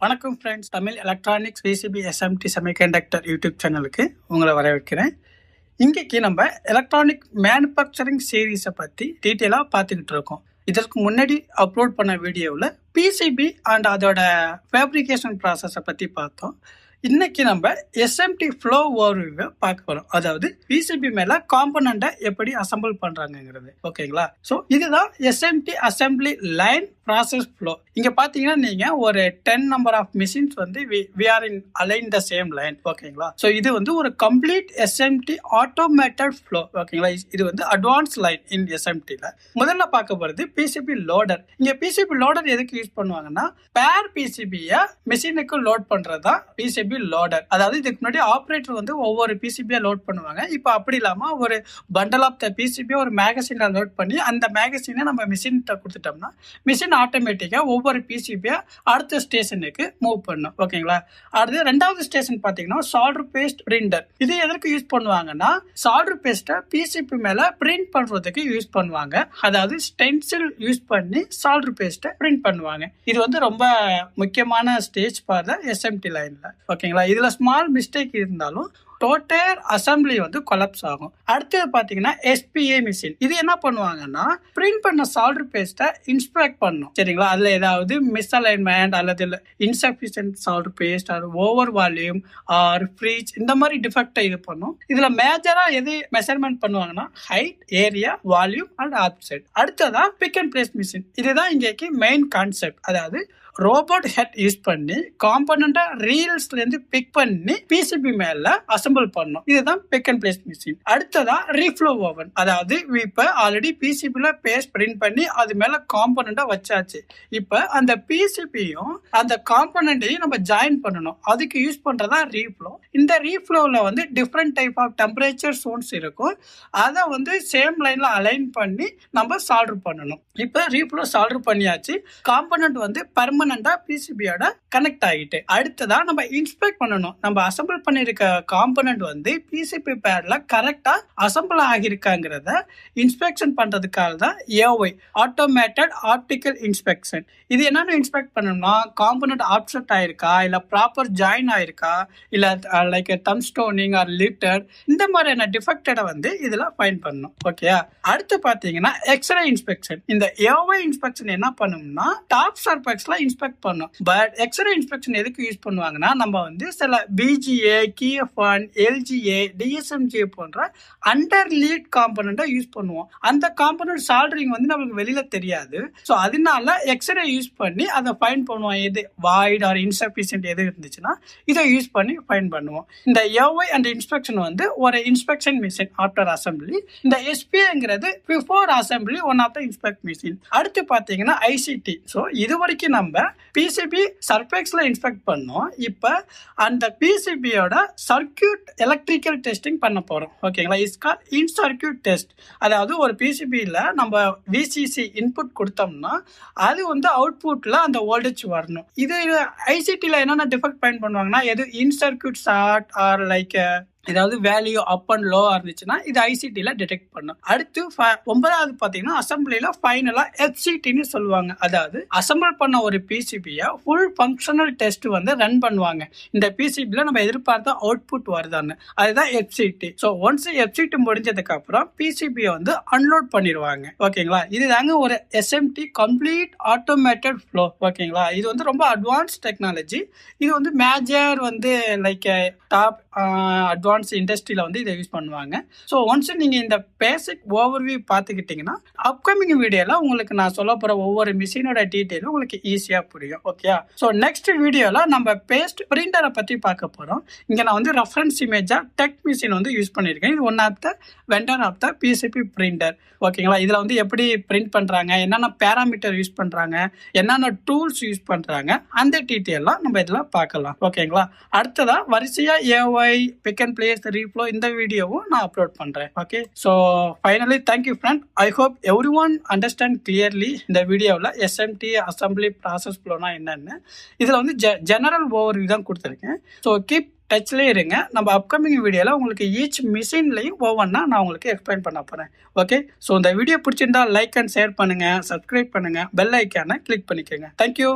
வணக்கம் friends, Tamil electronics PCB SMT semiconductor YouTube சேனலுக்கு உங்களை வரவேற்கிறேன். இன்றைக்கி நம்ம எலக்ட்ரானிக் மேனுஃபேக்சரிங் சீரீஸை பற்றி டீட்டெயிலாக பார்த்துக்கிட்டு இருக்கோம். இதற்கு முன்னாடி அப்லோட் பண்ண வீடியோவில் பிசிபி அண்ட் அதோட ஃபேப்ரிகேஷன் ப்ராசஸை பற்றி பார்த்தோம். இன்னைக்கு நம்ம எஸ்எம்டி ஃப்ளோ ஓவர்வியூவை பார்க்க போறோம். அதாவது பிசிபி மேல காம்பனண்ட்டை எப்படி அசம்பிள் பண்றாங்கிறது. ஓகேங்களா? ஸோ இதுதான் SMT assembly line process flow. இங்க பாத்தீங்கன்னா நீங்க ஒரு 10 நம்பர் ஆஃப் மிஷின்ஸ் வந்து we are in align the same line. ஓகேங்களா? ஸோ இது வந்து ஒரு கம்ப்ளீட் எஸ்எம்டி ஆட்டோமேட்டட் ஃப்ளோ. ஓகேங்களா? இது வந்து அட்வான்ஸ் லைன் இன் எஸ்எம்டில. முதல்ல பார்க்க போறது பிசிபி லோடர். இங்க பிசிபி லோடர் எதுக்கு யூஸ் பண்ணுவாங்கன்னா பேர் பிசிபியை மிஷினுக்கு லோட் பண்றதா பிசிபி லோடர். அதாவது இதுக்கு முன்னாடி ஆப்ரேட்டர் வந்து ஒவ்வொரு பிசிபியா லோட் பண்ணுவாங்க. இப்போ அப்படி இல்லாம ஒரு பண்டல் ஆஃப் த பிசிபியை ஒரு மேகசின்ல லோட் பண்ணி அந்த மேகசினை நம்ம மிஷின்கிட்ட கொடுத்துட்டோம்னா மிஷின் ஆட்டோமேட்டிக்கா ஒவ்வொரு பிசிபியா அடுத்த ஸ்டேஷனுக்கு மூவ் பண்ணும். ஓகேங்களா? அடுத்து ரெண்டாவது ஸ்டேஷன் பாத்தீங்கன்னா சால்டர் பேஸ்ட் பிரிண்டர். இது எதற்கு யூஸ் பண்ணுவாங்கன்னா சால்டர் பேஸ்ட்டை பிசிபி மேல பிரிண்ட் பண்றதுக்கு யூஸ் பண்ணுவாங்க. அதாவது ஸ்டென்சில் யூஸ் பண்ணி சால்டர் பேஸ்ட்டை பிரிண்ட் பண்ணுவாங்க. இது வந்து ரொம்ப முக்கியமான ஸ்டேஜ் ஃபார் த எஸ்எம்டி லைன்ல. ஓகேங்களா? இதுல ஸ்மால் மிஸ்டேக் இருந்தாலும் டோட்டல் அசம்பிளி வந்து கொலாப்ஸ் ஆகும். அடுத்தது பாத்தீங்கன்னா எஸ்பிஏ மிஷின். இது என்ன பண்ணுவாங்கன்னா பிரிண்ட் பண்ண சால்டர் பேஸ்ட்டை இன்ஸ்பெக்ட் பண்ணும். சரிங்களா? அதுல ஏதாவது மிஸ் அலைன்மெண்ட் அல்லது insufficient solder paste or over volume or ஃப்ரீச் இந்த மாதிரி டிஃபெக்டை இது பண்ணும். இதுல மேஜரா எது மெஷர்மெண்ட் பண்ணுவாங்கன்னா height, area, volume and offset. அடுத்ததா பிக் அண்ட் பிளேஸ் மிஷின். இதுதான் இங்கேக்கு மெயின் கான்செப்ட். அதாவது ரோபோட் ஹெட் யூஸ் பண்ணி காம்பனண்ட்டை ரீல்ஸ்ல இருந்து பிக் பண்ணி பிசிபி மேல அசம்பிள் பண்ணும். இதுதான் பிக் அண்ட் பிளேஸ் மிஷின். அடுத்ததா ரீஃப்ளோ ஓவன். அதாவது இப்ப ஆல்ரெடி பிசிபில பேஸ்ட் பிரிண்ட் பண்ணி அது மேல காம்பனண்ட்டை வச்சாச்சு. இப்ப அந்த பிசிபியும் அந்த காம்பனண்ட்டையும் நம்ம ஜாயின் பண்ணணும். அதுக்கு யூஸ் பண்றதா ரீஃப்ளோ. இந்த ரீஃப்ளோல வந்து டிஃப்ரெண்ட் டைப் ஆஃப் டெம்பரேச்சர் சோன்ஸ் இருக்கும். அதை வந்து சேம் லைன்ல அலைன் பண்ணி நம்ம சால்டர் பண்ணணும். இப்ப ரீஃப்ளோ சால்டர் பண்ணியாச்சு. காம்பனண்ட் வந்து பெர்மனண்டா பிசிபியோட கனெக்ட் ஆகிட்டு அடுத்ததா நம்ம இன்ஸ்பெக்ட் பண்ணணும். நம்ம அசம்பிள் பண்ணிருக்க காம்பனண்ட் வந்து பிசிபி பேட்ல கரெக்டா அசம்பிள் ஆகிருக்காங்கிறத இன்ஸ்பெக்ஷன் பண்றதுக்காக தான் ஏஒய் ஆட்டோமேட்டட் ஆப்டிக்கல் இன்ஸ்பெக்ஷன். இது என்னன்னு இன்ஸ்பெக்ட் பண்ணணும்னா காம்பனண்ட் ஆப்செட் ஆயிருக்கா, இல்ல ப்ராப்பர் ஜாயின் ஆயிருக்கா, இல்ல லைக் தம் ஸ்டோனிங் ஆர் லிட்டர் இந்த மாதிரியான டிஃபெக்டை வந்து இதுல ஃபைண்ட் பண்ணணும். ஓகே. அடுத்து பாத்தீங்கன்னா எக்ஸ்ரே இன்ஸ்பெக்ஷன். இந்த ஏஒய் இன்ஸ்பெக்ஷன் என்ன பண்ணும்னா டாப் சர்ஃபேஸ்ல இன்ஸ்பெக்ட் பண்ணும். பட் எக்ஸ்ரே இன்ஸ்பெக்ஷன் எதுக்கு யூஸ் பண்ணுவாங்கன்னா நம்ம வந்து சில பிஜிஏ, கிஎஃப்ஒன், எல்ஜிஏ, டிஎஸ்எம்ஜிஏ போன்ற அண்டர் லீட் காம்பனண்ட்டை யூஸ் பண்ணுவோம். அந்த காம்பனண்ட் சால்டரிங் வந்து நம்மளுக்கு வெளியில தெரியாது. ஸோ அதனால எக்ஸ்ரே யூஸ் பண்ணி அதை ஃபைன் பண்ணுவோம். எது வாய்ட் ஆர் இன்சஃபிஷியன்ட் எது இருந்துச்சுன்னா இதை யூஸ் பண்ணி ஃபைன் பண்ணுவோம். இந்த ஏஒய் அண்ட் இன்ஸ்பெக்ஷன் வந்து ஒரு இன்ஸ்பெக்ஷன் மிஷின் ஆஃப்டர் அசம்பிளி. இந்த எஸ்பிங்கிறது before assembly one of the inspect machine. அடுத்து பார்த்தீங்கன்னா ஐசிடி. ஸோ இது வரைக்கும் நம்ம பிசிபி சர்ஃபேஸ்ல இன்ஸ்பெக்ட் பண்ணோம். இப்போ அந்த பிசிபியோட சர்க்கியூட் எலக்ட்ரிக்கல் டெஸ்டிங் பண்ண போறோம். ஓகேங்களா? It's call in circuit test. அதாவது ஒரு பிசிபியில் நம்ம விசிசி இன்புட் கொடுத்தோம்னா அது வந்து அவுட்புட்ல அந்த வோல்டேஜ் வரணும். இது ஐசிடியில் என்னென்ன டிஃபெக்ட் ஃபைண்ட் பண்ணுவாங்கன்னா எது இன் சர்க்கியூட் ஷார்ட் ஆர் லைக் ஏதாவது வேல்யூ அப் அண்ட் லோ இருந்துச்சுன்னா இது ஐசிடில டிடெக்ட் பண்ணும். அடுத்து 9வது பாத்தீங்கன்னா அசம்பிளில ஃபைனலா எஃப்சிடின்னு சொல்லுவாங்க. அதாவது அசம்பிள் பண்ண ஒரு பிசிபியை ஃபுல் ஃபங்க்ஷனல் டெஸ்ட் வந்து ரன் பண்ணுவாங்க. இந்த பிசிபில நம்ம எதிர்பார்த்த அவுட்புட் வருதான்னு. அதுதான் எஃப்சிடி. ஸோ ஒன்ஸ் எஃப்சிடி முடிஞ்சதுக்கு அப்புறம் பிசிபியை வந்து அன்லோட் பண்ணிடுவாங்க. ஓகேங்களா? இதுதாங்க ஒரு எஸ்எம்டி கம்ப்ளீட் ஆட்டோமேட்டட் ஃப்ளோ. ஓகேங்களா? இது வந்து ரொம்ப அட்வான்ஸ் டெக்னாலஜி. இது வந்து மேஜர் வந்து லைக் டாப் அட்வான்ஸ் இண்டஸ்ட்ரியில வந்து இதை யூஸ் பண்ணுவாங்க. ஸோ ஒன்ஸ் நீங்க இந்த பேசிக் ஓவர்வியூ பார்த்துக்கிட்டீங்கன்னா அப்கமிங் வீடியோல உங்களுக்கு நான் சொல்ல போற ஒவ்வொரு மிஷினோட டீட்டெயிலும் உங்களுக்கு ஈஸியா புரியும். ஓகே. ஸோ நெக்ஸ்ட் வீடியோல நம்ம பேஸ்ட் பிரிண்டரை பத்தி பார்க்க போறோம். இங்க நான் வந்து ரெஃபரன்ஸ் இமேஜா டெக் மிஷின் வந்து யூஸ் பண்ணியிருக்கேன். இது one of the vendor of the PCB printer. ஓகேங்களா? இதுல வந்து எப்படி பிரிண்ட் பண்றாங்க, என்னென்ன பேராமீட்டர் யூஸ் பண்றாங்க, என்னென்ன டூல்ஸ் யூஸ் பண்றாங்க அந்த டீட்டெயிலாம் நம்ம இதுல பார்க்கலாம். ஓகேங்களா? அடுத்ததா வரிசையா ஏஒய், பிக் அண்ட் பிளேஸ், ரீஃப்ளோ இந்த வீடியோவும் நான் அப்லோட் பண்றேன். Okay. So finally thank you friend. I hope every one understand clearly இந்த வீடியோவில் எஸ்எம்டி அசம்பிளி ப்ராசஸ் ஃப்ளோனா என்னன்னு. இதில் வந்து ஜெனரல் ஓவர்வியூ தான் கொடுத்துருக்கேன். ஸோ கீப் டச்லேயே இருங்க. நம்ம அப்கமிங் வீடியோவில் உங்களுக்கு ஈச் மிஷின்லையும் ஒவ்வொன்றா நான் உங்களுக்கு எக்ஸ்பிளைன் பண்ண போகிறேன். ஓகே. ஸோ இந்த வீடியோ பிடிச்சிருந்தா லைக் அண்ட் ஷேர் பண்ணுங்கள், சப்ஸ்கிரைப் பண்ணுங்கள், பெல் ஐக்கானை கிளிக் பண்ணிக்கோங்க. தேங்க்யூ.